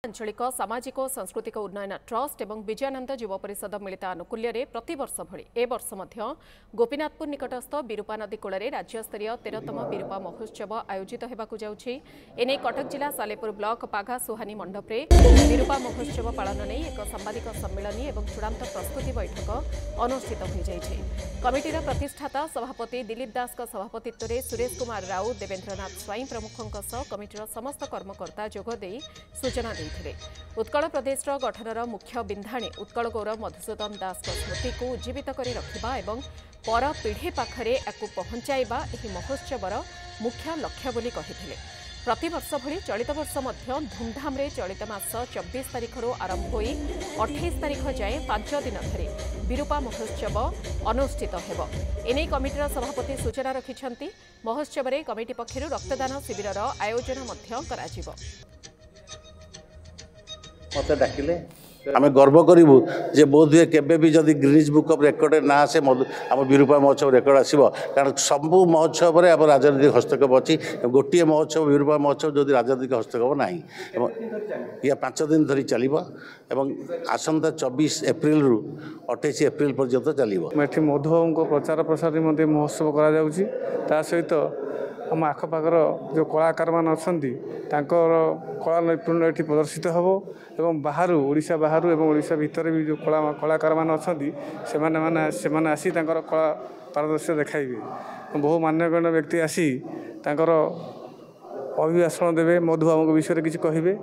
आंचलिक सामाजिक और सांस्कृतिक उन्नयन ट्रस्ट और विजयानंद युव परिषद मिलित आनुकूल्य प्रतिवर्ष भली ए वर्ष गोपीनाथपुर निकटस्थ विरूपा नदी कूल राज्यस्तरीय 13तम विरूपा महोत्सव आयोजित होगाकू जाउछि। एने कटक जिला सालेपुर ब्लॉक पाघा सुहानी मंडपरे विरूपा महोत्सव पालन नहीं एक सांबादिक सम्मेलन और चूड़ांत प्रस्तुति बैठक अनुष्ठित हो जाइछि। कमिटीर प्रतिष्ठाता सभापति दिलीप दास सभापतित्व में सुरेश कुमार राउत देवेंद्रनाथ स्वाई प्रमुखों सह कमिटीर समस्त कर्मकर्ता जोगदे सूचना देते उत्कल प्रदेश गठनर मुख्य बिंधाणी उत्कल गौरव मधुसूदन दास स्मृति को उज्जीवित कर रखा और पर पीढ़ी पाखरे याकू पहुंचाइबा एही महोत्सवर मुख्य लक्ष्य बोली कहिथिले। प्रतिवर्ष भली चलित वर्ष मध्य धूमधाम रे चलित मास 24 तारिख आरंभ होई 28 तारिख जाए 5 दिन धरे विरूपा महोत्सव अनुष्ठित हेब। एने कमिटीर सभापति सूचना रखिछंती। महोत्सव रे कमिटी पक्षरु रक्तदान शिविरर आयोजन मध्य कराजिबो। मत डाकिले आम गर्व करूँ जे बोध हुए केबे भी जदि ग्रीनिज बुक ऑफ रेकर्ड ना आसे आम विरूपा महोत्सव रेकर्ड आसो। कारण सबू महोत्सव आम राजनीतिक हस्तक्षेप अच्छी गोटे महोत्सव विरूपा महोत्सव जो राजनीतिक हस्तक्षेप ना या 5 दिन धरी चलो एवं आसंता 24 एप्रिल रु 28 एप्रिल पर्यंत चलो। मधुबाबू प्रचार प्रसार महोत्सव करा सहित आम आखपाखर जो कलाकार मान अच्छा कला नैपुण्य ये प्रदर्शित हम एवं बाहर ओडिशा बाहर एवं ओडिशा भितर भी जो कलाकार मान अच्छा से आसी कला पारदर्शी देखाइबे। बहु मान्यगण्य व्यक्ति आसी अभिभाषण देवे मधुबाबू विषय किसी कहे।